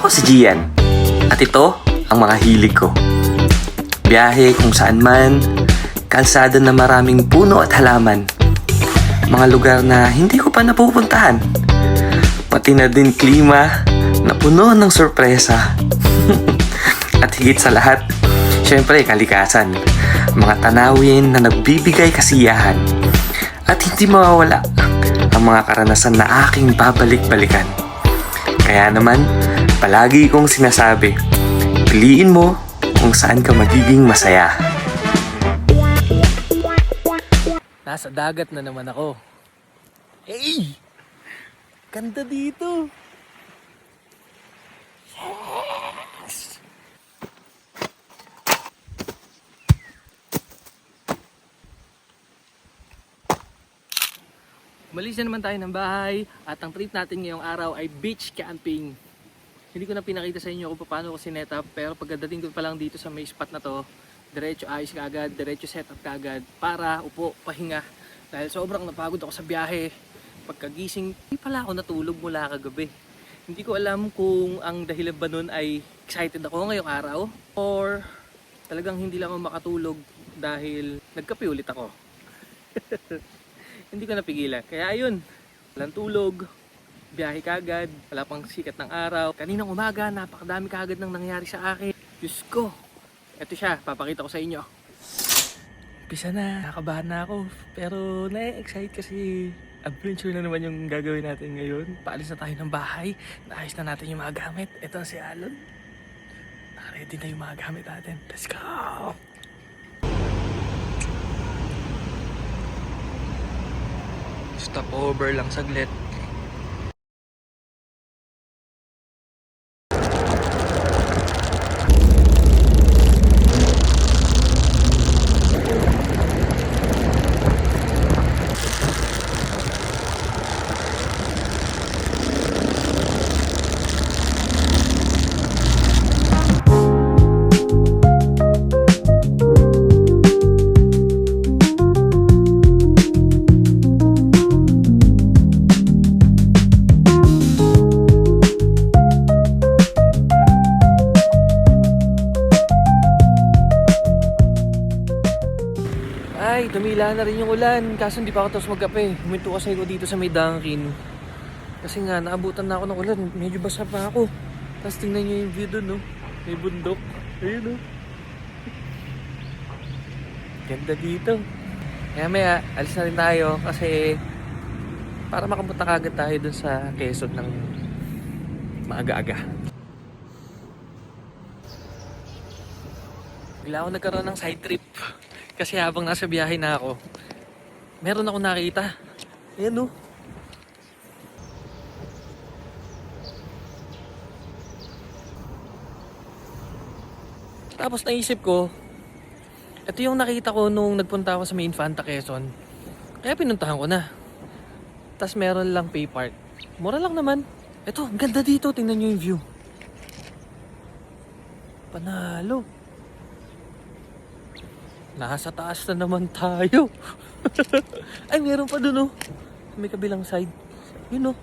Ako si Gian at ito ang mga hilig ko. Biyahe kung saan man, kalsada na maraming puno at halaman, mga lugar na hindi ko pa napupuntahan, pati na din klima na puno ng sorpresa. At higit sa lahat, syempre kalikasan, mga tanawin na nagbibigay kasiyahan. At hindi mawawala ang mga karanasan na aking babalik-balikan. Kaya naman, palagi kong sinasabi, piliin mo kung saan ka magiging masaya. Nasa dagat na naman ako. Hey! Ganda dito! Yes! Umalis na naman tayo ng bahay at ang trip natin ngayong araw ay beach camping. Hindi ko na pinakita sa inyo kung paano ko sinetap, pero pagdating ko pa lang dito sa may spot na to, diretso ayos kagad, diretso setup kagad para upo, pahinga. Dahil sobrang napagod ako sa biyahe. Pagkagising, hindi pala ako natulog mula kagabi. Hindi ko alam kung ang dahilan ba nun ay excited ako ngayong araw or talagang hindi lang ako makatulog dahil nagkape ulit ako. Hindi ko napigilan. Kaya ayun, walang tulog, biyahe kagad, wala pang sikat ng araw. Kaninang umaga, napakadami kagad nang nangyari sa akin. Diyos ko, eto siya, papakita ko sa inyo. Pisa na, nakabahan na ako. Pero na-excite kasi adventure na naman yung gagawin natin ngayon. Paalis na tayo ng bahay, naayos na natin yung mga gamit. Ito si Alon. Nakaready na yung mga gamit natin. Let's go! Stop over lang saglit. Ay, tumila na rin yung ulan. Kaso hindi pa ako tapos magkape. Huminto kasi ako dito sa may Dunkin. Kasi nga, naabutan na ako ng ulan. Medyo basa pa ako. Tapos tingnan nyo yung view dun, no? May bundok. Ayun, no? Ganda dito. Kaya maya, alis na rin tayo kasi para makapunta kagad tayo dun sa Quezon ng maaga-aga. Bigla ako nagkaroon ng side trip. Kasi habang nasa biyahe na ako, meron ako nakita. Ayan, oh. Tapos naisip ko, ito yung nakita ko nung nagpunta ako sa may Infanta Quezon. Kaya pinuntahan ko na. Tapos meron lang pay part. Mura lang naman. Ito, ang ganda dito. Tingnan nyo yung view. Panalo. Nasa taas na naman tayo. Ay, meron pa dun, oh. May kabilang side. Yun, oh.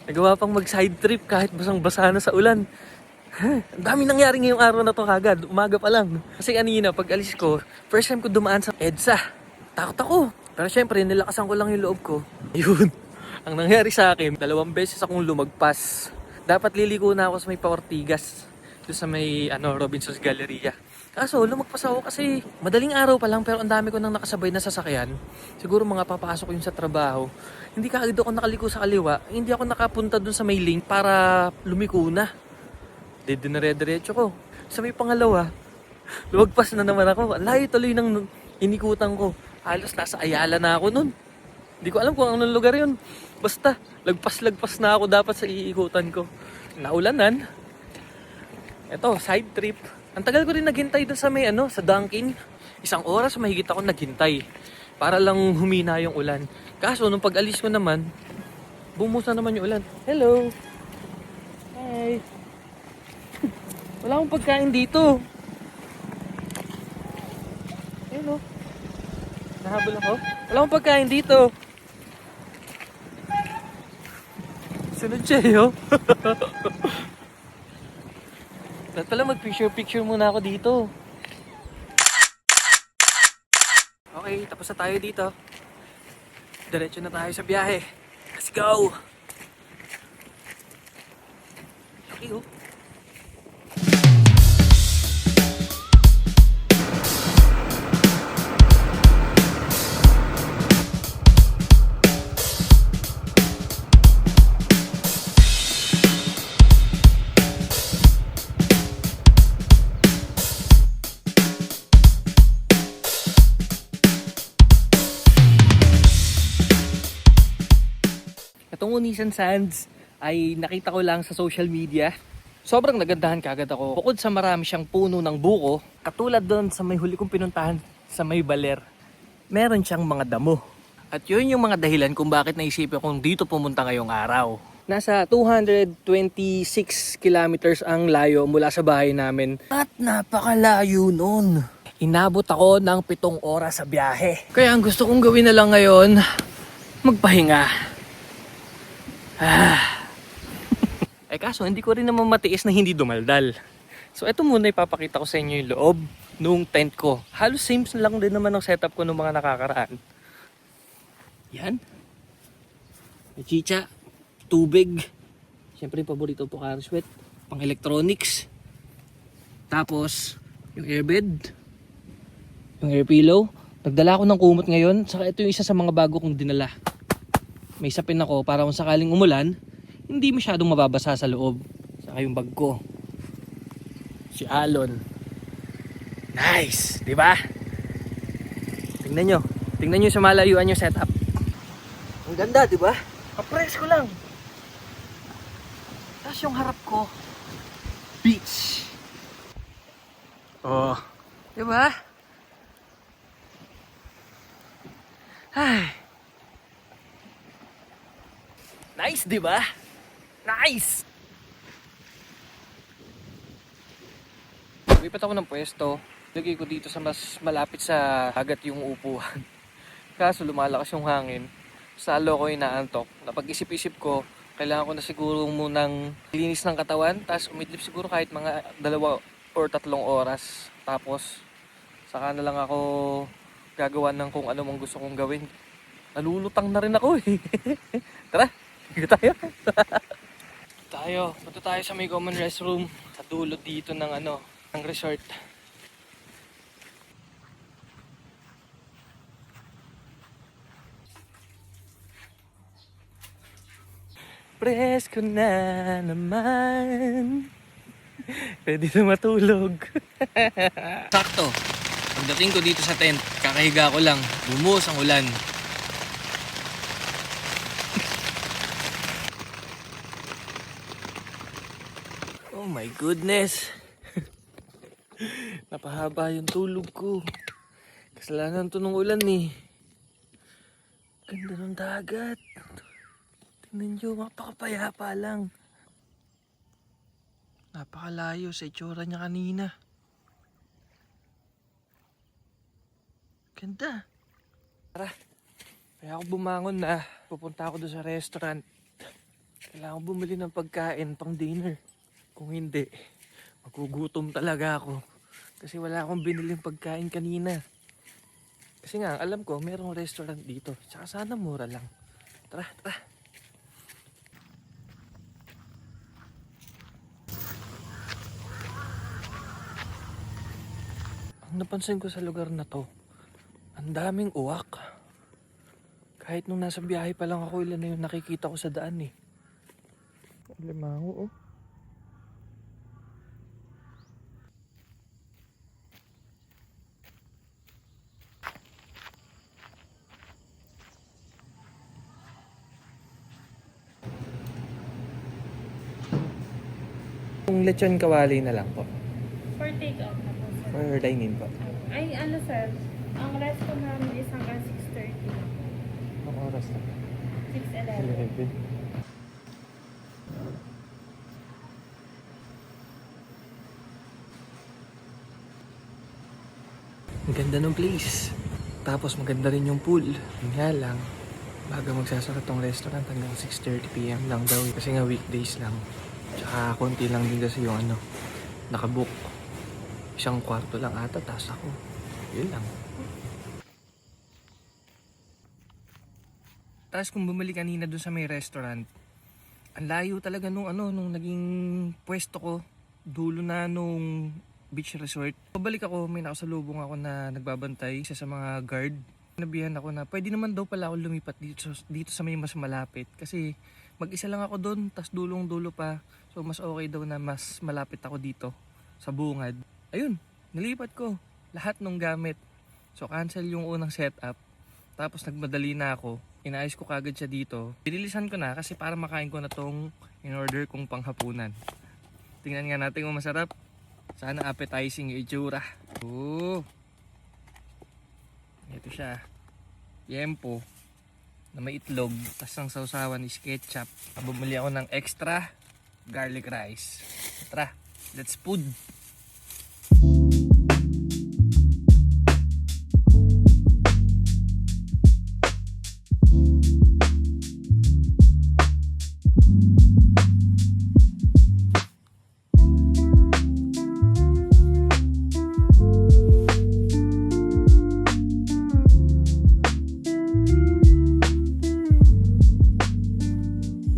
Nagawa pang mag-side trip kahit basang-basa na sa ulan. Ang dami nangyari ngayong araw na to kagad. Umaga pa lang. Kasi kanina, pag alis ko, first time ko dumaan sa EDSA. Takot ako. Pero syempre, nilakasan ko lang yung loob ko. Ayun. Ang nangyari sa akin, 2 beses akong lumagpas. Dapat liliko na ako sa may Paortigas. Sa may Robinson's Galleria. Kaso lumagpas ako kasi madaling araw pa lang pero ang dami ko nang nakasabay na sasakyan. Siguro mga papasok yung sa trabaho. Hindi kaagad ako nakaliko sa kaliwa. Hindi ako nakapunta dun sa may link para lumiko na. Dinire-diretso ko. Sa may pangalawa, lumagpas na naman ako. Layo tuloy ng inikutan ko. Halos nasa Ayala na ako nun. Hindi ko alam kung anong lugar yun. Basta, lagpas-lagpas na ako dapat sa iikutan ko. Naulanan. Ito, side trip. Ang tagal ko rin naghintay doon sa may sa Dunkin. 1 oras mahigit ako naghintay. Para lang humina yung ulan. Kaso, nung pag-alis ko naman, bumusa naman yung ulan. Hello! Hi! Wala akong pagkain dito. Ayun, oh. Nahabol ako. Wala akong pagkain dito. Sunod siya, yo. Dapat pala mag-picture muna ako dito. Okay, tapos na tayo dito. Diretso na tayo sa biyahe. Let's go! Okay, oh. Itong Onisan Sands ay nakita ko lang sa social media. Sobrang nagandahan kagad ako. Bukod sa marami siyang puno ng buko, katulad doon sa may huli kong pinuntahan sa may Baler, meron siyang mga damo. At yun yung mga dahilan kung bakit naisipin kong dito pumunta ngayong araw. Nasa 226 kilometers ang layo mula sa bahay namin. At napakalayo nun. Inabot ako ng 7 oras sa biyahe. Kaya ang gusto kong gawin na lang ngayon, magpahinga. Eh kaso hindi ko rin naman matiis na hindi dumaldal. So ito muna ipapakita ko sa inyo yung loob nung tent ko. Halos same lang din naman ang setup ko nung mga nakakaraan. Yan. May chicha, tubig. Siyempre yung paborito po Carsweat, pang electronics. Tapos yung airbed, yung air pillow. Nagdala ako ng kumot ngayon. Saka ito yung isa sa mga bago kong dinala. May sapin ako para kung sakaling umulan, hindi masyadong mababasa sa loob. Saka yung bag ko. Si Alon. Nice! Di ba? Tingnan nyo. Tingnan nyo sa malayuan yung setup. Ang ganda, di ba? Kapresko lang. Tapos yung harap ko, beach. Oh. Di ba? Ay. Nice, di ba? Nice! Lipat ako ng pwesto. Lagay ko dito sa mas malapit sa hagat yung upuan. Kaso lumalakas yung hangin. Salo ko inaantok. Napag-isip-isip ko, kailangan ko na siguro munang linis ng katawan. Tapos umidlip siguro kahit mga 2 or 3 oras. Tapos, saka na lang ako gagawa ng kung ano mang gusto kong gawin. Nalulutang na rin ako eh. Tara! Tayo. Punta tayo sa may common restroom sa dulo dito ng ng resort. Presko na naman. Pwede na matulog. Sakto. Pagdating ko dito sa tent, kakahiga ko lang. Bumuhos ang ulan. Oh my goodness. Napahaba yung tulog ko. Kasalanan to ng ulan eh. Ganda ng dagat. Tingnan nyo, mapakapayapa lang. Napakalayo sa itsura niya kanina. Ganda. Tara. Kaya ako bumangon na. Pupunta ako doon sa restaurant. Kailangan ko bumili ng pagkain pang dinner. Kung hindi, magugutom talaga ako. Kasi wala akong biniling pagkain kanina. Kasi nga, alam ko, merong restaurant dito. Tsaka sana mura lang. Tara, tara. Ang napansin ko sa lugar na to, ang daming uwak. Kahit nung nasa biyahe pa lang ako, ilan na yung nakikita ko sa daan eh. Limango oh. Yung lechon kawali na lang po. For take-out na po, sir. Or dine-in po. Ay, ano, sir? Ang resto namin is hanggang 6:30. Ang oras na. 6:11. Ang ganda ng place. Tapos maganda rin yung pool. Yun nga lang, Baga magsasara tong restaurant hanggang 6:30 PM lang daw kasi nga weekdays lang. Tsaka konti lang din kasi yung nakabook. Isang kwarto lang ata, tas ako. Yun lang. Tapos kung bumalik kanina dun sa may restaurant, ang layo talaga nung naging pwesto ko. Dulo na nung beach resort. Pabalik ako, may nakasalubong ako na nagbabantay, isa sa mga guard. Nabihan ako na pwede naman daw pala ako lumipat dito sa may mas malapit. Kasi mag-isa lang ako doon, tas dulong-dulo pa. So mas okay daw na mas malapit ako dito sa bungad. Ayun, nilipat ko lahat ng gamit. So cancel yung unang setup. Tapos nagmadali na ako. Inayos ko kagad siya dito. Pinilisan ko na kasi para makain ko na tong in-order kong panghapunan. Tingnan nga natin kung masarap. Sana appetizing yung itsura. Oh. Ito siya. Yempo. Na may itlog. Tapos ang sausawan is ketchup. Bumili ako ng extra garlic rice. Tara, let's food.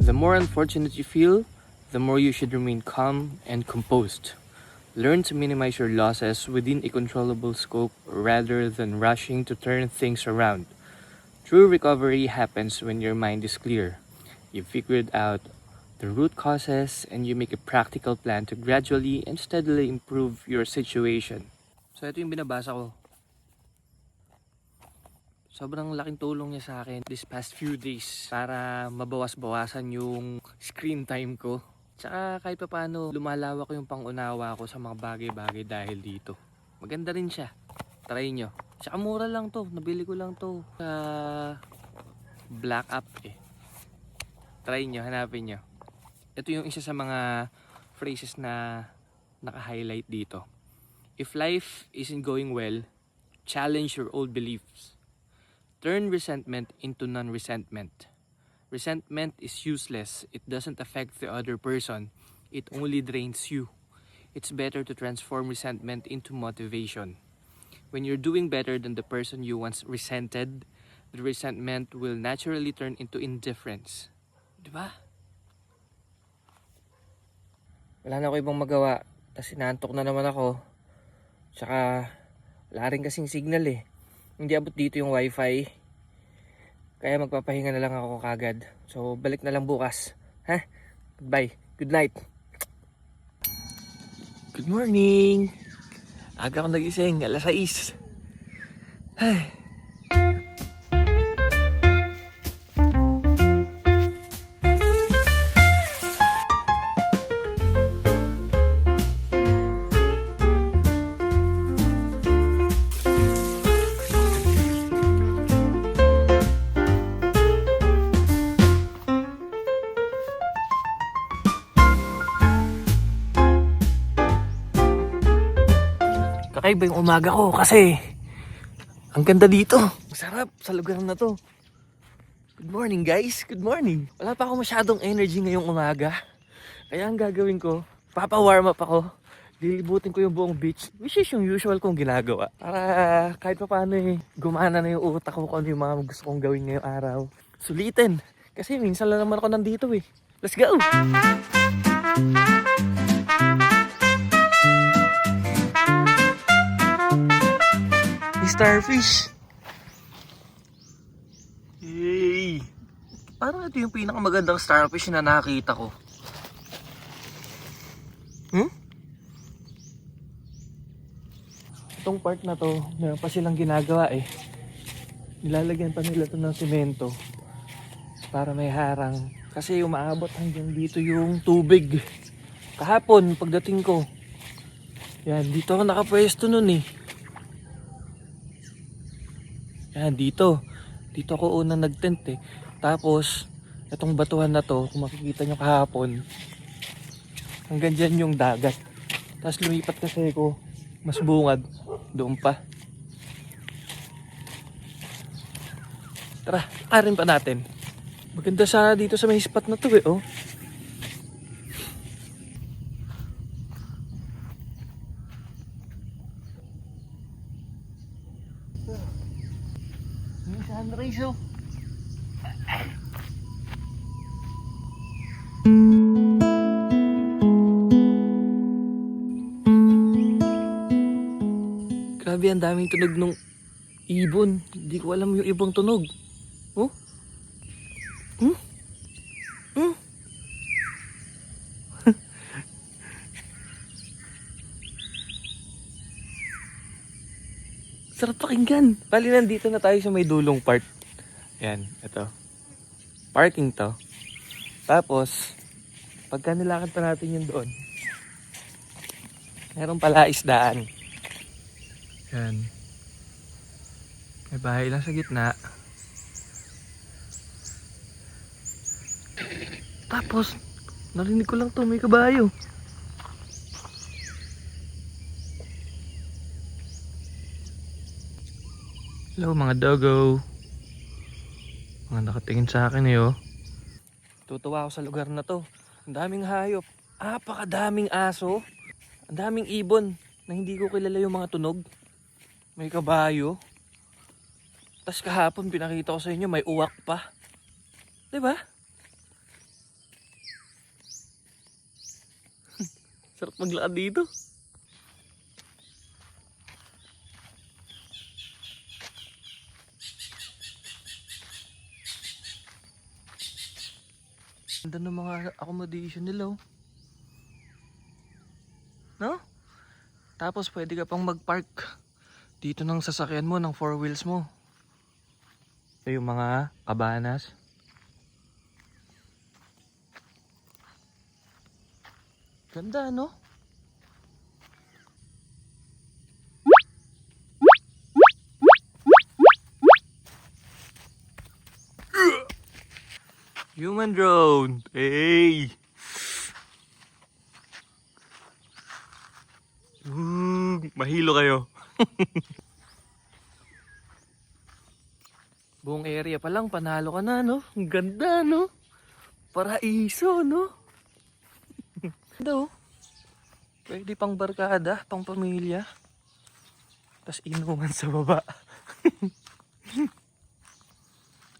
The more unfortunate you feel, the more you should remain calm and composed. Learn to minimize your losses within a controllable scope rather than rushing to turn things around. True recovery happens when your mind is clear. You've figured out the root causes and you make a practical plan to gradually and steadily improve your situation. So ito yung binabasa ko. Sobrang laking tulong niya sa akin this past few days para mabawas-bawasan yung screen time ko. Tsaka kahit pa paano lumalawak yung pangunawa ko sa mga bagay-bagay dahil dito. Maganda rin siya. Try nyo. Tsaka mura lang to. Nabili ko lang to sa Black App eh. Try nyo, hanapin nyo. Ito yung isa sa mga phrases na naka-highlight dito. If life isn't going well, challenge your old beliefs. Turn resentment into non-resentment. Resentment is useless. It doesn't affect the other person. It only drains you. It's better to transform resentment into motivation. When you're doing better than the person you once resented, the resentment will naturally turn into indifference. Diba? Wala na ako ibang magawa. Tapos inaantok na naman ako. Tsaka wala rin kasing signal eh. Hindi abot dito yung wifi. Kaya magpapahinga na lang ako kagad. So balik na lang bukas. Ha? Goodbye. Good night. Good morning. Aga akong nagising. 6:00. Ay. Kakaiba yung umaga ko kasi ang ganda dito. Masarap sa lugar na to. Good morning guys, good morning. Wala pa ako masyadong energy ngayong umaga. Kaya ang gagawin ko, papa-warm up ako. Lilibutin ko yung buong beach, which is yung usual kong ginagawa. Para kahit pa paano gumana na yung utak ko kung ano yung mga gusto kong gawin ngayong araw. Sulitin, kasi minsan lang naman ako nandito eh. Let's go! Starfish. Hey. Parang ito yung pinakamagandang starfish na nakita ko. Itong part na to, meron pa silang ginagawa eh. Nilalagyan pa nila to ng semento para may harang. Kasi umaabot hanggang dito yung tubig. Kahapon, pagdating ko. Yan, dito ako nakapwesto nun eh. Yan, dito. Dito ako unang nag-tent eh. Tapos, itong batuhan na to, kung makikita nyo kahapon, hanggang dyan yung dagat. Tapos lumipat kasi ko, mas bungad, doon pa. Tara, arin pa natin. Maganda sana dito sa may spot na to eh, oh. May sunrise, oh. Grabe, ang daming tunog nung ibon. Hindi ko alam yung ibang tunog. Oh? Hmm? Hmm? Sarap pakinggan. Bali, nandito na tayo sa may dulong part. Yan, ito. Parking to. Tapos, pagka nilakad pa natin yun doon, meron pala isdaan. Yan. May bahay lang sa gitna. Tapos, narinig ko lang to, may kabayo. Hello mga dogo. Mga nakatingin sa akin eh, oh. Tutuwa ako sa lugar na to. Ang daming hayop. Apakadaming aso. Ang daming ibon na hindi ko kilala yung mga tunog. May kabayo. Tas kahapon pinakita ko sa inyo may uwak pa. 'Di ba? Sarap maglakad dito. Ganda ng mga accommodation nila, oh. No? Tapos pwede ka pang mag-park dito ng sasakyan mo, ng 4 wheels mo. Ito yung mga kabanas. Ganda, no? Human drone. Hey. Mahilo kayo. Buong area pa lang, panalo ka na, no? Ang ganda, no? Paraiso, no? Ganda, oh. Pwede pang barkada, pang pamilya. Tapos inuman sa baba.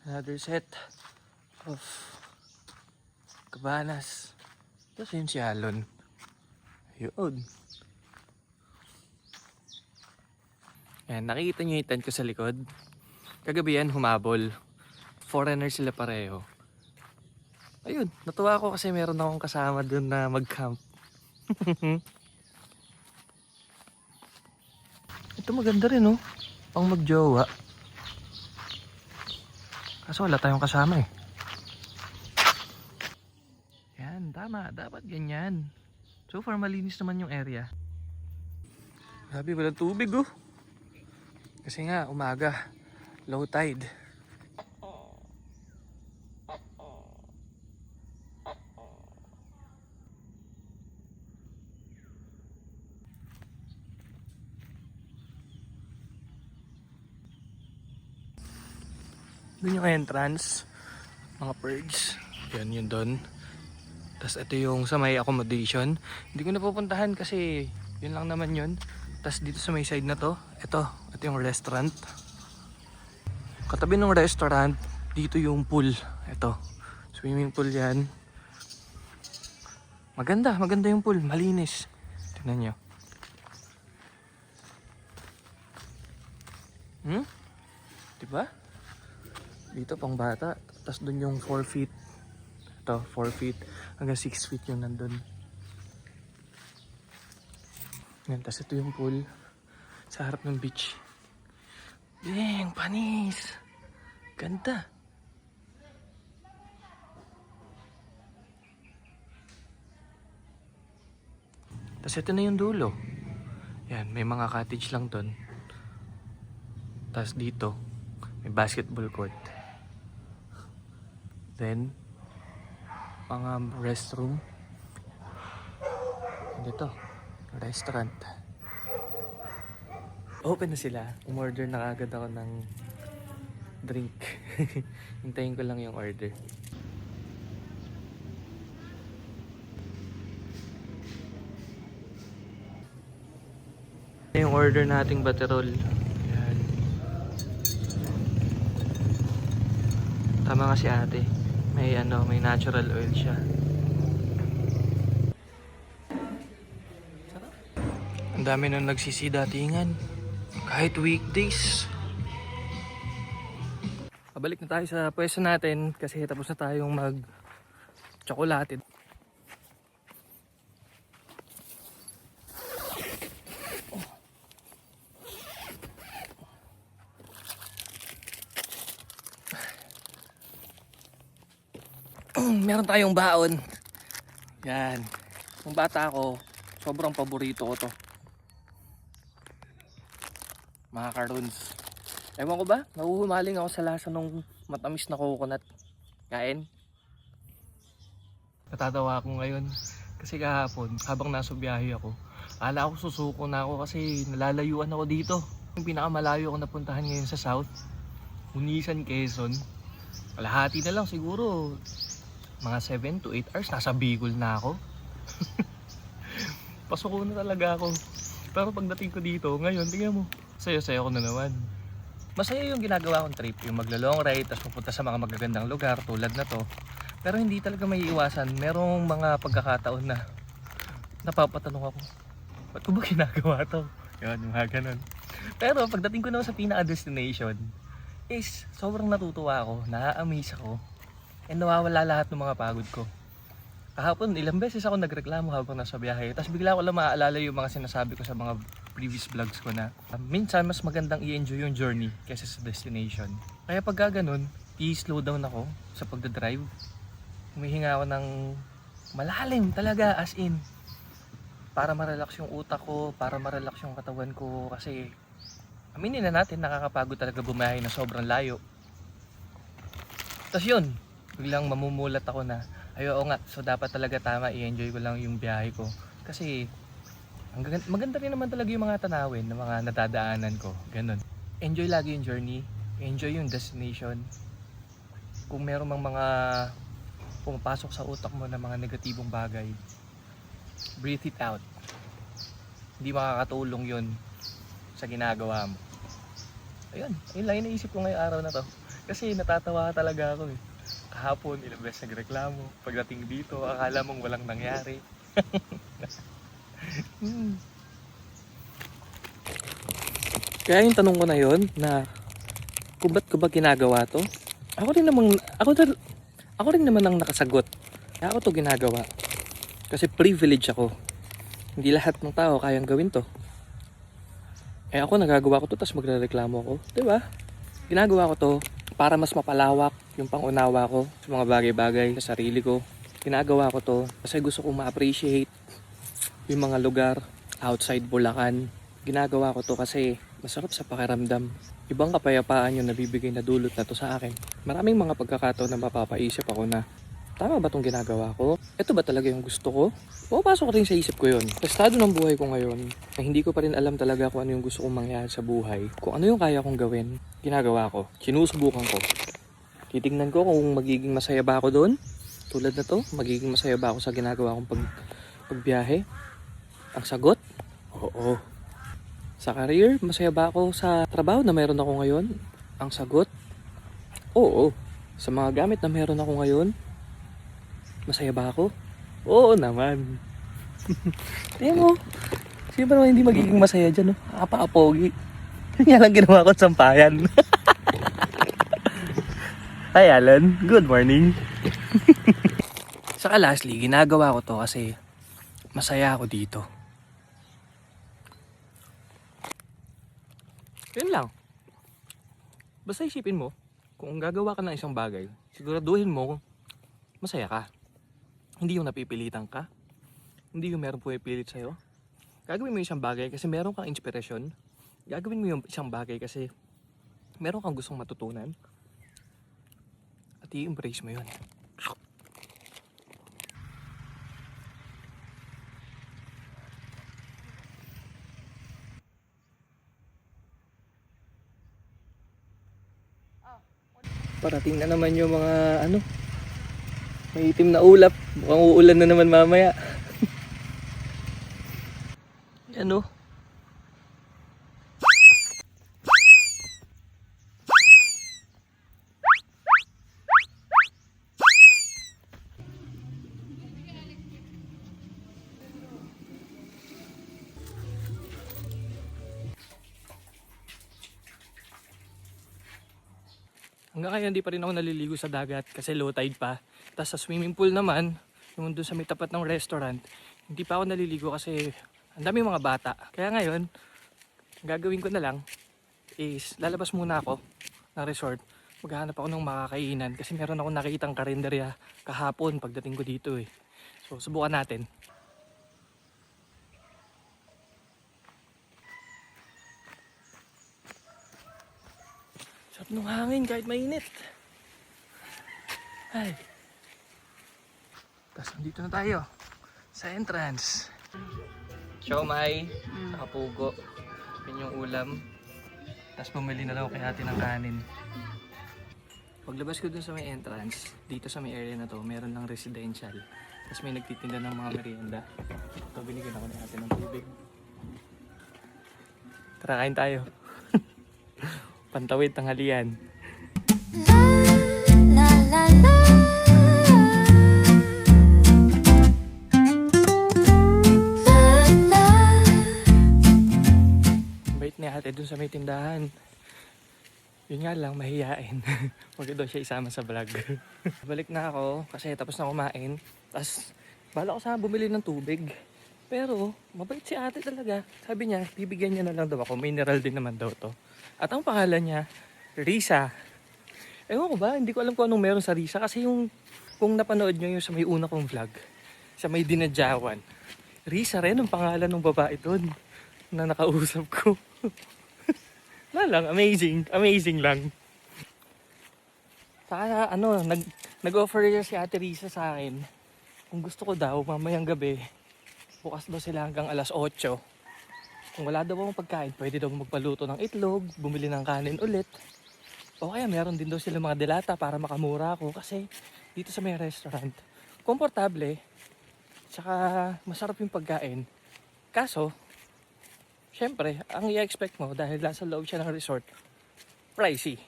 Another set of kabanas. Tapos yun si Alon. Ayun. Yan, nakikita nyo yung tent ko sa likod. Kagabi yan, humabol. Foreigner sila pareho. Ayun, natuwa ako kasi meron akong kasama dun na mag-camp. Ito maganda rin, oh. Pang mag-jowa. Kaso wala tayong kasama eh. Yan, tama. Dapat ganyan. So far, malinis naman yung area. Grabe, walang tubig, oh. Kasi nga, umaga. Low tide. Doon yung entrance. Mga birds. Yan yun doon. Tapos ito yung sa may accommodation. Hindi ko napupuntahan kasi yun lang naman yun. Tapos dito sa may side na to, ito yung restaurant. Katabi ng restaurant, dito yung pool. Ito, swimming pool yan. Maganda yung pool, malinis. Tingnan nyo. Diba? Dito pang bata. Tapos dun yung 4 feet. Ito, 4 feet. Hanggang 6 feet yung nandun. Yan, tapos ito yung pool. Sa harap ng beach. Dang, panis. Ganda. Tapos ito na yung dulo. Yan, may mga cottage lang dun. Tapos dito, may basketball court. Then, mga restroom. Dito, restaurant. Open na sila. Umorder na agad ako ng drink. Hintayin ko lang yung order. Yung order nating baterol. Yan. Tama nga si ate. May natural oil siya. Sarap. Ang dami nang nagsisidatingan. Kahit weekdays. Pabalik na tayo sa pwesto natin kasi tapos na tayong mag-tsokolate. Meron tayong baon. Yan. Nung bata ako, sobrang paborito ko to. Mga caroons. Ewan ko ba? Nahuhumaling ako sa lasa ng matamis na coconut. Kain. Natatawa ako ngayon. Kasi kahapon, habang nasa biyahe ako, akala ko susuko na ako kasi nalalayuan ako dito. Yung pinakamalayo ako napuntahan ngayon sa South, Hunisan, Quezon. Kalahati na lang siguro. Mga 7 to 8 hours, nasa Bicol na ako. Pasuko na talaga ako. Pero pagdating ko dito, ngayon, tingnan mo, sayo-sayo ko na naman. Masaya yung ginagawa kong trip, yung maglo-long ride, tapos pupunta sa mga magagandang lugar tulad na to. Pero hindi talaga may iwasan. Merong mga pagkakataon na napapatanong ako, ba't ko ba ginagawa to? Yun, yung mga ganun. Pero pagdating ko naman sa pinaka-destination, is sobrang natutuwa ako, na-amaze ako. And nawawala lahat ng mga pagod ko. Kahapon, ilang beses ako nagreklamo habang nasa biyahe. Tapos bigla ko lang maaalala yung mga sinasabi ko sa mga previous vlogs ko na minsan mas magandang i-enjoy yung journey kaysa sa destination. Kaya pag ganun, i-slow down ako sa pagdadrive. Humihinga ako ng malalim talaga, as in. Para ma-relax yung utak ko, para ma-relax yung katawan ko. Kasi aminin na natin, nakakapagod talaga bumiyahe na sobrang layo. Tapos yun, biglang mamumulat ako na oo nga, so dapat talaga tama, i-enjoy ko lang yung biyahe ko kasi maganda rin naman talaga yung mga tanawin ng mga nadadaanan ko, ganun. Enjoy lagi yung journey, enjoy yung destination. Kung meron mang mga pumapasok sa utak mo na mga negatibong bagay, breathe it out. Hindi makakatulong yun sa ginagawa mo. Ayun lang yung naisip ko ngayong araw na to kasi natatawa talaga ako eh. Kahapon, ilang beses nagreklamo. Pagdating dito, akala mong walang nangyari. Kaya yung tanong ko na yon na kung ba't ko ba ginagawa to? Ako rin naman ang nakasagot. Kaya ako to ginagawa. Kasi privilege ako. Hindi lahat ng tao kayang gawin to. Eh ako nagagawa ko to, tapos magrereklamo ako. Diba? Ginagawa ko to para mas mapalawak yung pangunawa ko sa mga bagay-bagay sa sarili ko. Ginagawa ko to kasi gusto kong ma-appreciate yung mga lugar outside Bulacan. Ginagawa ko to kasi masarap sa pakiramdam. Ibang kapayapaan yung nabibigay na dulot na to sa akin. Maraming mga pagkakataon na mapapaisip ako na tama ba itong ginagawa ko? Ito ba talaga yung gusto ko? Pumapasok rin sa isip ko yun. Sa estado ng buhay ko ngayon, na hindi ko pa rin alam talaga kung ano yung gusto kong mangyari sa buhay. Kung ano yung kaya kong gawin, ginagawa ko. Sinusubukan ko. Titingnan ko kung magiging masaya ba ako doon. Tulad na to, magiging masaya ba ako sa ginagawa kong pagbiyahe? Ang sagot, oo. Sa career, masaya ba ako sa trabaho na meron ako ngayon? Ang sagot, oo. Sa mga gamit na meron ako ngayon, masaya ba ako? Oo naman. Tingnan mo. Sino ba naman hindi magiging masaya dyan, no? Apa-apogi. Yan lang ginawa ko sa sampayan. Hi Alan, good morning. Saka lastly, ginagawa ko to kasi masaya ako dito. Yun lang. Basta isipin mo, kung gagawa ka ng isang bagay, siguraduhin mo masaya ka. Hindi yung napipilitan ka. Hindi yung meron pumipilit sa'yo. Gagawin mo yung isang bagay kasi meron kang inspirasyon. Gagawin mo yung isang bagay kasi meron kang gustong matutunan. At i-embrace mo yun. Parating na naman yung mga may itim na ulap. Mukhang uulan na naman mamaya. Ano? Hanggang ngayon, hindi pa rin ako naliligo sa dagat kasi low tide pa. Tapos sa swimming pool naman, yung doon sa may tapat ng restaurant, hindi pa ako naliligo kasi ang daming mga bata. Kaya ngayon, ang gagawin ko na lang is lalabas muna ako ng resort. Maghahanap ako ng makakainan kasi meron akong nakitang karinderya kahapon pagdating ko dito eh. So, subukan natin. Sarap ng hangin kahit mainit. Ay. Tapos nandito na tayo sa entrance. Siomai, nakapugo. Yun yung ulam. Tapos bumili na lang ako kay ate ng kanin. Paglabas ko dun sa may entrance, dito sa may area na to, meron lang residential. Tapos may nagtitinda ng mga merienda. Ito, binigyan ako ni ate ng tubig. Tara, kain tayo. Pantawid tanghalian. La la la. Bait ni ate dun sa may tindahan. Yun nga lang, mahihain. Huwag daw siya isama sa vlog. Balik na ako kasi tapos na kumain. Tapos bala ko sana bumili ng tubig. Pero mabait si ate talaga. Sabi niya, bibigyan niya na lang daw ako. Mineral din naman daw to. At ang pangalan niya, Risa. Ewan ko ba, hindi ko alam kung anong meron sa Risa. Kasi yung, kung napanood nyo yung sa may una kong vlog, sa may dinadyawan, Risa rin ang pangalan ng babae doon na nakausap ko. Na lang, amazing. Amazing lang. Saka nag-offer si Ate Risa sa akin. Kung gusto ko daw, mamayang gabi, bukas daw sila hanggang alas 8. Kung wala daw akong pagkain, pwede daw magpaluto ng itlog, bumili ng kanin ulit. O kaya meron din daw sila mga delata para makamura ako kasi dito sa may restaurant, komportable, saka masarap yung pagkain. Kaso, syempre, ang i-expect mo dahil nasa loob siya ng resort, pricey.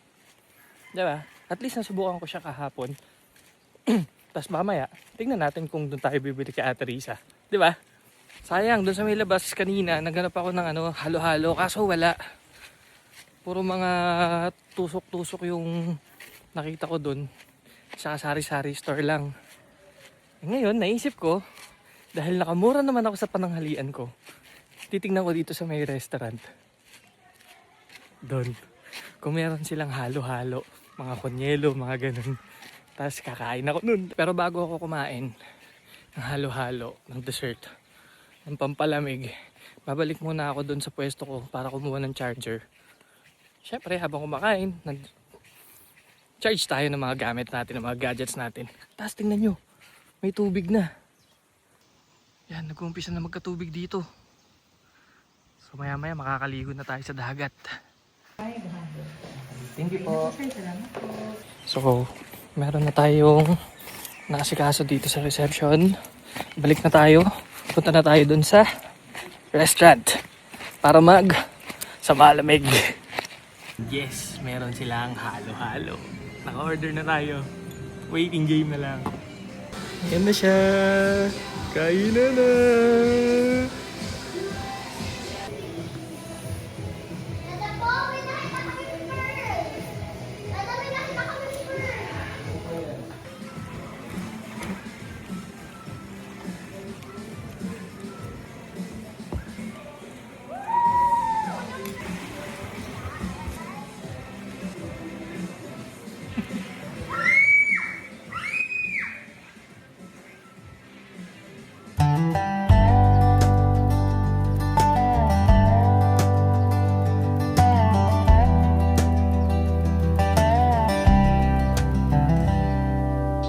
Diba? At least nasubukan ko siya kahapon. Tapos mamaya, tingnan natin kung doon tayo bibili kay Ate Risa. Diba? Sayang, doon sa may labas kanina, naghanap ako ng halo-halo. Kaso wala. Puro mga tusok-tusok yung nakita ko doon. Sa sari-sari store lang. Ngayon, naisip ko, dahil nakamura naman ako sa pananghalian ko, titignan ko dito sa may restaurant. Doon. Kung meron silang halo-halo, mga konyelo, mga ganun. Tapos kakain ako nun. Pero bago ako kumain ng halo-halo, ng dessert, ng pampalamig, babalik muna ako doon sa pwesto ko para kumuha ng charger. Siyempre, habang kumakain, nag-charge tayo ng mga gamit natin, ng mga gadgets natin. Tapos tingnan nyo, may tubig na. Yan, nag-uumpisa na magkatubig dito. So maya-maya makakaligo na tayo sa dagat. Thank you po. So, meron na tayong naasikaso dito sa reception. Balik na tayo. Punta na tayo dun sa restaurant para sa malamig. Yes, meron silang halo-halo. Naka-order na tayo. Waiting game na lang. Yan na siya. Kainan na.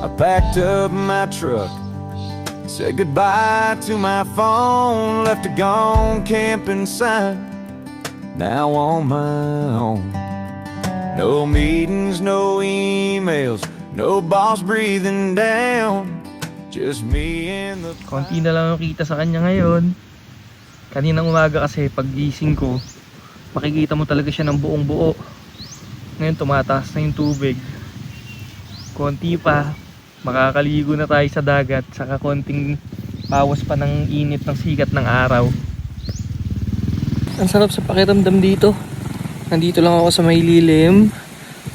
I packed up my truck, said goodbye to my phone, left a gone camping sign, now on my own. No meetings, no emails, no boss breathing down. Just me and the Konti na lang ang kita sa kanya ngayon. Kaninang umaga kasi paggising ko, makikita mo talaga siya ng buong buo. Ngayon tumataas na yung tubig. Konti pa, makakaligo na tayo sa dagat. Saka konting pawas pa ng init ng sikat ng araw. Ang sarap sa pakiramdam dito. Nandito lang ako sa may lilim.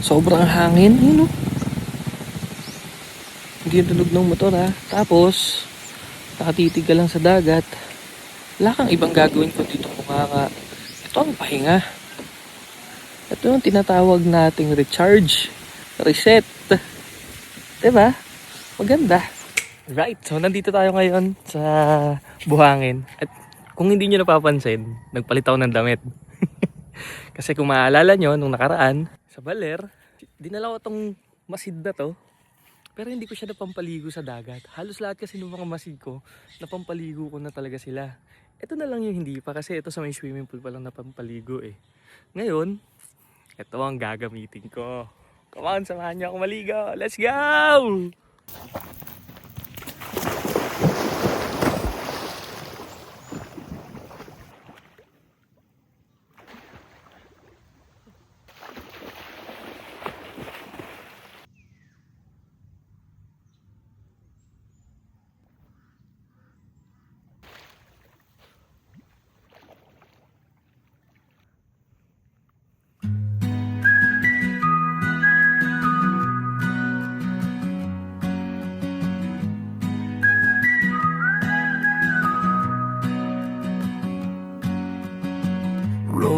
Sobrang hangin. Yun, oh. Hindi yung tunog ng motor, ha. Tapos nakatitig ka lang sa dagat. Wala kang ibang gagawin kundi dito kumaka. Ito ang pahinga. Ito yung tinatawag nating recharge, reset. Diba? Maganda. Right, so nandito tayo ngayon sa buhangin. At kung hindi nyo napapansin, nagpalit ako ng damit. Kasi kung maaalala nyo, nung nakaraan, sa Baler, dinala ko tong masid na to. Pero hindi ko siya napampaligo sa dagat. Halos lahat kasi ng mga masid ko, napampaligo ko na talaga sila. Ito na lang yung hindi pa kasi ito sa may swimming pool pa lang napampaligo eh. Ngayon, ito ang gagamitin ko. Come on, samahan niyo ako maligo. Let's go!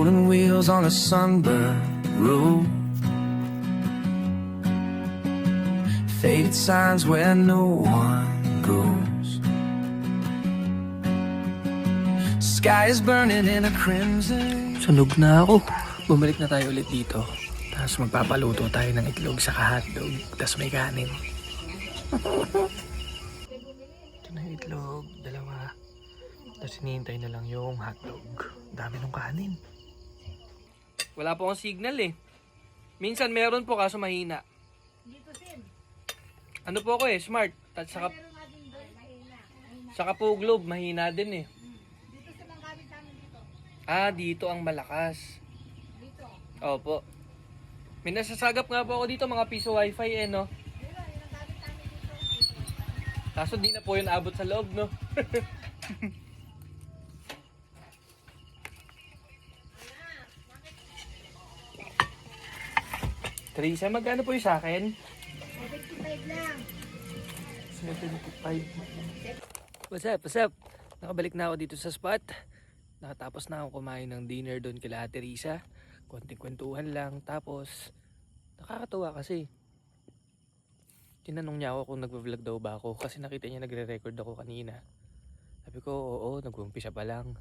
rolling wheels on a sunburned road. Faded signs where no one goes. Sky is burning in a crimson. Sunog na ako. Bumalik na tayo ulit dito. Tapos magpapaluto tayo ng itlog sa hotdog. Tapos may kanin. Ito na yung itlog. Dalawa. Tapos hinihintay na lang yung hotdog. Dami ng kanin. Wala po akong signal eh. Minsan meron po kaso mahina. Ano po ako eh, smart. At saka po globe, mahina din eh. Ah, dito ang malakas. Dito? Opo. May nasasagap nga po ako dito, mga piso wifi eh, no? Kaso di na po yun abot sa loob, no? Teresa, magkano po yung sa akin? 75 lang. 75. What's up? What's up? Nakabalik na ako dito sa spot. Nakatapos na ako kumain ng dinner doon kila Teresa. Konting kwentuhan lang. Tapos, nakakatuwa kasi. Tinanong niya ako kung nagvo-vlog daw ba ako. Kasi nakita niya nagre-record ako kanina. Sabi ko, oo, nag-umpisa pa lang.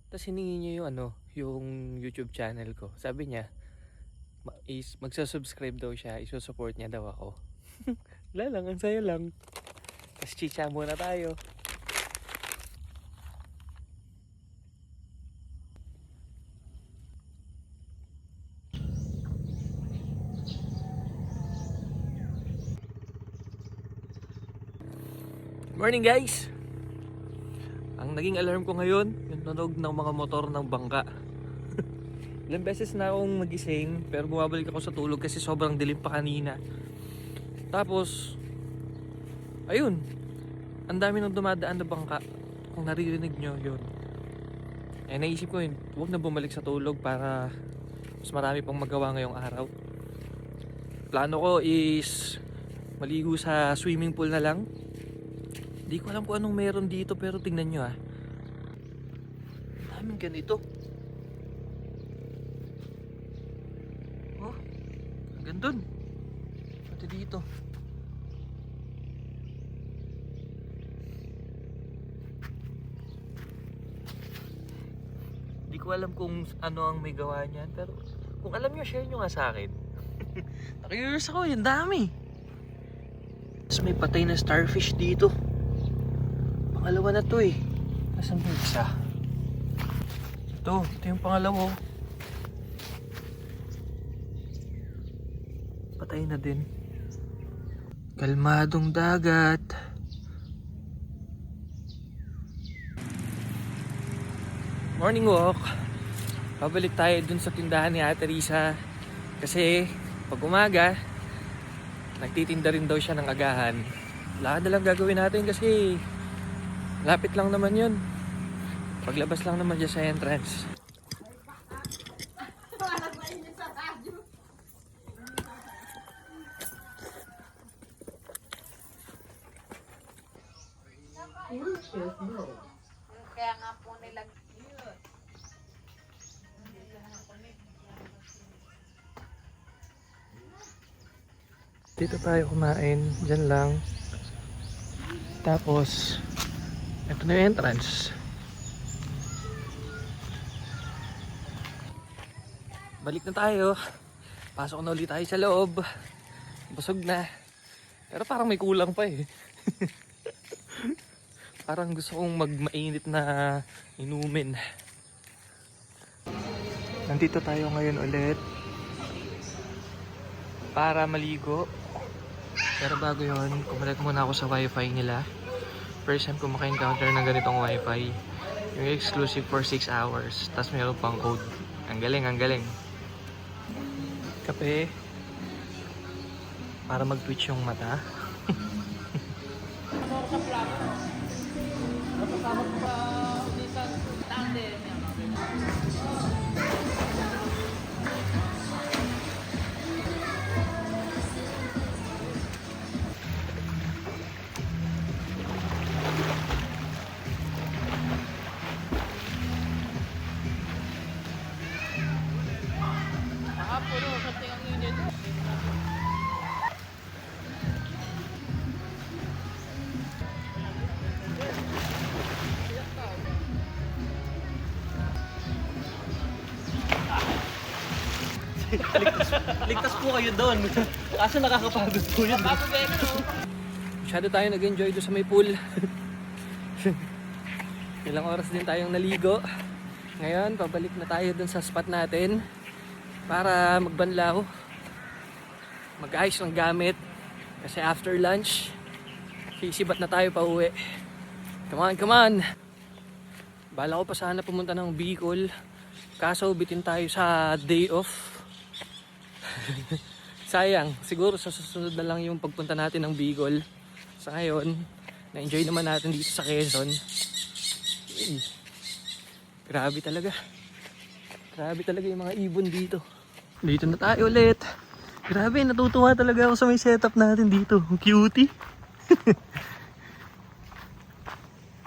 Tapos hiningi niya yung, yung YouTube channel ko. Sabi niya, magsa-subscribe daw siya. Iso-support niya daw ako. Wala lang, ang saya lang. Tapos chicha muna tayo. Morning guys! Ang naging alarm ko ngayon, yung tunog ng mga motor ng bangka. Ilang beses na akong magising, pero bumabalik ako sa tulog kasi sobrang dilim pa kanina. Tapos, ayun, ang dami nang dumadaan na bangka. Kung naririnig nyo yun. Eh naisip ko yun, huwag na bumalik sa tulog para mas marami pang magawa ngayong araw. Plano ko is maligo sa swimming pool na lang. Hindi ko alam kung anong meron dito pero tingnan nyo daming ganito. Oh, hanggang dun. Pati dito. Hindi ko alam kung ano ang may gawa niyan pero kung alam nyo, share nyo nga sa akin. Nakikurious ako, yung dami. Tapos may patay na starfish dito. Pangalawa na to eh. Nasaan ba isa? Ito yung pangalawa. patay na din. Kalmadong dagat. Morning walk. Pabalik tayo dun sa tindahan ni Ate Risa. Kasi pag umaga, nagtitinda rin daw siya ng agahan. Lahat na lang gagawin natin kasi lapit lang naman yun. Paglabas lang naman dyan sa entrance. Kaya nga po nila Dito tayo kumain, dyan lang. Tapos, ito na yung entrance. Balik na tayo. Pasok na ulit tayo sa loob. Busog na. Pero parang may kulang pa eh. Parang gusto kong magmainit na inumin. Nandito tayo ngayon ulit para maligo. Pero bago yun, kumalit muna ako sa wifi nila. First time ko maka-encounter ng ganitong wifi. Yung exclusive for 6 hours. Tapos mayroon pang code. Ang galing, ang galing. Kape. Para mag-twitch yung mata. Ligtas po kayo doon. Kaso nakakapagod po yun. Masyado tayo nag-enjoy doon sa may pool. Ilang oras din tayong naligo. Ngayon, pabalik na tayo doon sa spot natin para magbanlaw. Mag-ayos ng gamit. Kasi after lunch, sisibat na tayo pa uwi. Come on, come on! Bala ko pa sana pumunta ng Bicol. Kaso bitin tayo sa day off. Sayang, siguro sa susunod na lang yung pagpunta natin ng Bicol. Sa ngayon, na-enjoy naman natin dito sa Quezon. Grabe talaga. Grabe talaga yung mga ibon dito. Dito na tayo ulit. Grabe, natutuwa talaga ako sa may setup natin dito. Ang cutie.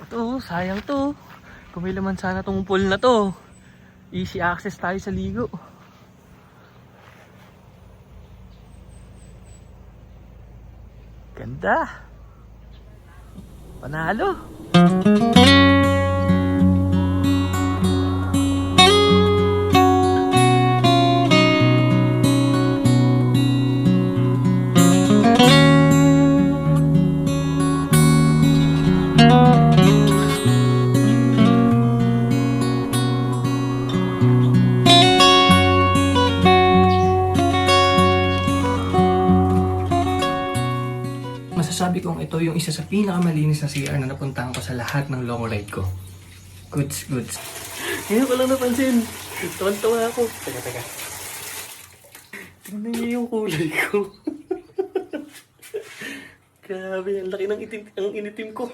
Ito, sayang to. Kung may laman sana tong pool na to. Easy access tayo sa ligo. Ganda. Panalo. Masasabi kong ito yung isa sa pinakamalinis na CR na napuntahan ko sa lahat ng long ride ko. Goods, goods. Ngayon ko lang napansin. Tawan-tawa ako. Teka. Tingnan niyo yung kulay ko. Grabe, ang laki ng initim ko.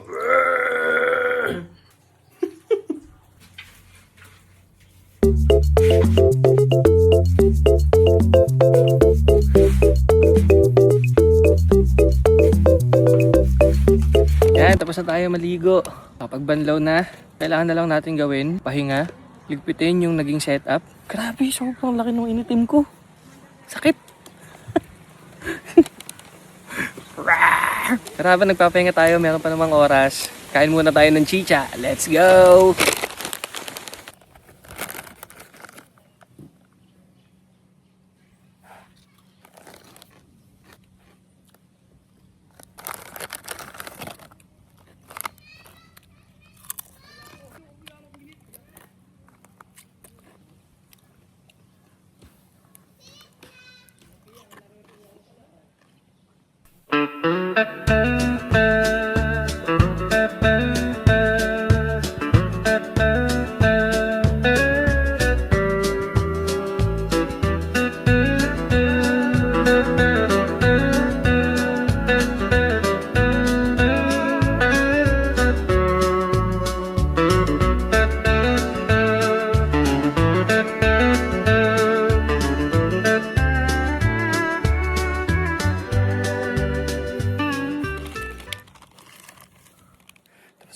Yan, tapos na tayo maligo. Kapag banlaw na, kailangan na lang natin gawin, pahinga, ligpitin yung naging setup. Grabe, sobrang laki ng initim ko. Sakit. Pero habang nagpapahinga tayo, meron pa namang oras. Kain muna tayo ng chicha. Let's go!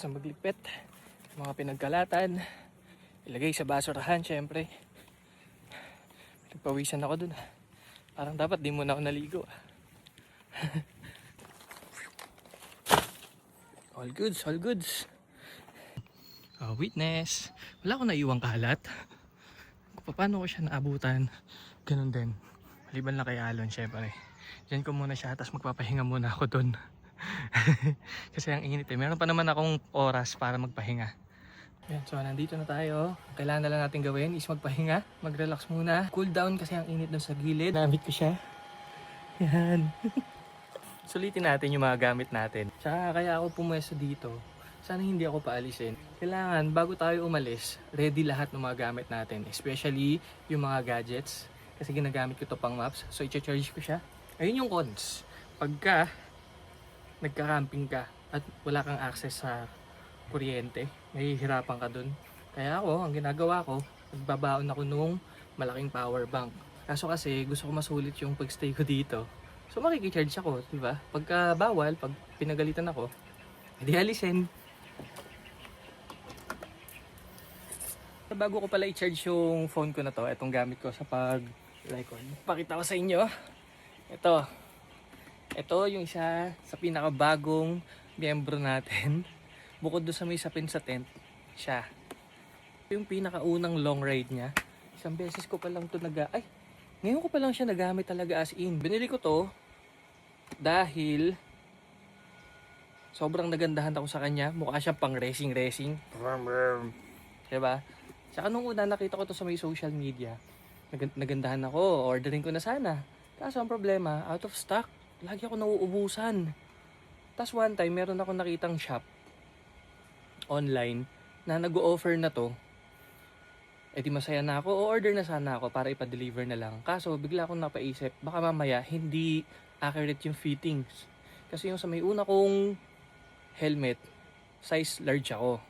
tapos na magligpit. Mga pinagkalatan. Ilagay sa basurahan, syempre. Nagpawisan ako dun. Parang dapat di muna ako naligo. All goods, all goods. Witness. Wala akong naiwang kalat. Kung paano ko siya naabutan, ganun din. Maliban lang kay Alon, syempre. Diyan ko muna siya, tapos magpapahinga muna ako dun. Kasi ang init eh. Meron pa naman akong oras para magpahinga. Yan, so nandito na tayo. Kailangan na lang natin gawin is magpahinga, mag-relax muna. Cool down kasi ang init dun sa gilid. Namit ko siya. Yan. Sulitin natin yung mga gamit natin. Tsaka kaya ako pumwesto dito. Sana hindi ako paalisin. Kailangan bago tayo umalis, ready lahat ng mga gamit natin. Especially yung mga gadgets. Kasi ginagamit ko to pang maps. So i-charge ko siya. Ayun yung cons. Pagka nagka-camping ka at wala kang access sa kuryente, mahihirapan ka dun. Kaya ako, ang ginagawa ko, nagbabaon ako nung malaking power bank. Kaso kasi gusto ko masulit yung pagstay ko dito. So makikicharge ako, di ba? Pagka bawal, pag pinagalitan ako, edi alisin. Bago ko pala i-charge yung phone ko na to, itong gamit ko sa pag-Lycon. Pakita ko sa inyo. Ito yung isa sa pinakabagong miyembro natin. Bukod doon sa may sapin sa tent, siya. Yung pinakaunang long ride niya. Isang beses ko pa lang ito ngayon ko pa lang siya nagamit talaga as in. Binili ko to dahil sobrang nagandahan ako sa kanya. Mukha siyang pang racing. Diba? Saka nung una nakita ko to sa may social media, nagandahan ako. Ordering ko na sana. Kaso ang problema, out of stock. Lagi ako nauubusan. Tapos one time, meron ako nakitang shop online na nag-o-offer na to. Eh di masaya na ako, o-order na sana ako para ipa-deliver na lang. Kaso bigla akong napaisip, baka mamaya hindi accurate yung fittings. Kasi yung sa may una kong helmet, size large ako.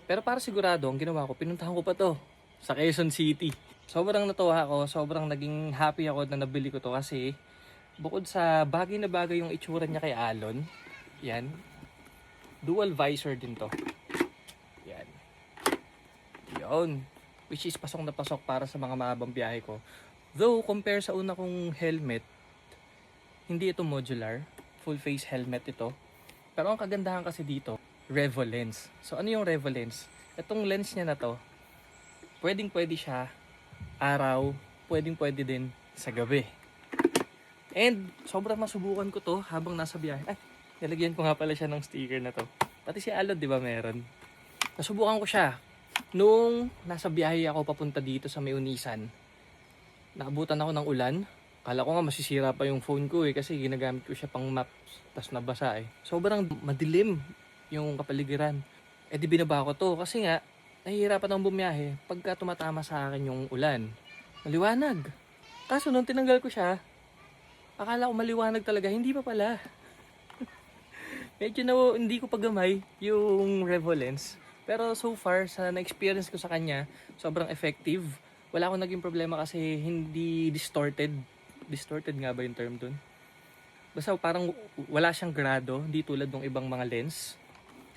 Pero para sigurado, ang ginawa ko, pinuntahan ko pa to sa Quezon City. Sobrang natuwa ako, sobrang naging happy ako na nabili ko to kasi bukod sa bagay na bagay yung itsura niya kay Alon, yan, dual visor din to. Yan. Yun. Which is pasok na pasok para sa mga mahabang biyahe ko. Though, compare sa una kong helmet, hindi ito modular. Full face helmet ito. Pero ang kagandahan kasi dito, Revo lens. So, ano yung Revo lens? Itong lens niya na to, pwedeng-pwede siya araw, pwedeng-pwede din sa gabi. And, sobrang masubukan ko to habang nasa biyahe. Ay, nilagyan ko nga pala siya ng sticker na to. Pati si Alod, di ba meron? Nasubukan ko siya. Nung nasa biyahe ako papunta dito sa may Unisan, naabutan ako ng ulan. Kala ko nga masisira pa yung phone ko kasi ginagamit ko siya pang maps. Tas nabasa Sobrang madilim yung kapaligiran. Eh di binaba ko to kasi nga, nahihirapan akong bumiyahe pagka tumatama sa akin yung ulan. Maliwanag. Kaso nung tinanggal ko siya, akala ko maliwanag talaga. Hindi pa pala. Medyo hindi ko pagamay yung Revo lens. Pero so far, sa na-experience ko sa kanya, sobrang effective. Wala akong naging problema kasi hindi distorted. Distorted nga ba yung term dun? Basta parang wala siyang grado, hindi tulad ng ibang mga lens.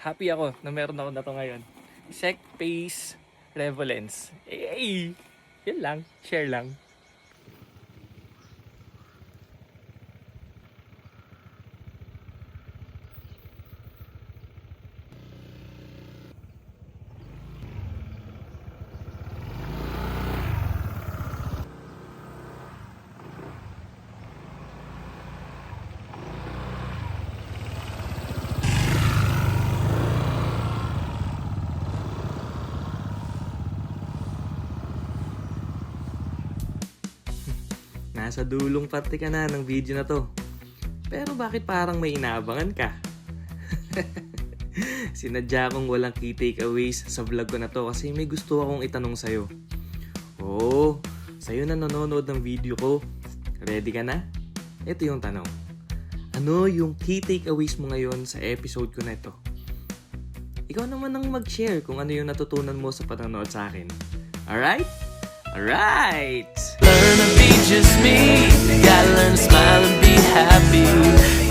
Happy ako na meron ako na to ngayon. SecPace Revo lens. Yun lang. Share lang. Nasa dulong parte ka na ng video na to. Pero bakit parang may inaabangan ka? Sinadya kong walang key takeaways sa vlog ko na to kasi may gusto akong itanong sa'yo. Oo, sa'yo na nanonood ng video ko. Ready ka na? Ito yung tanong. Ano yung key takeaways mo ngayon sa episode ko na ito? Ikaw naman ang mag-share kung ano yung natutunan mo sa panonood sa akin. Alright? Alright! Learn to be just me. Gotta learn to smile and be happy.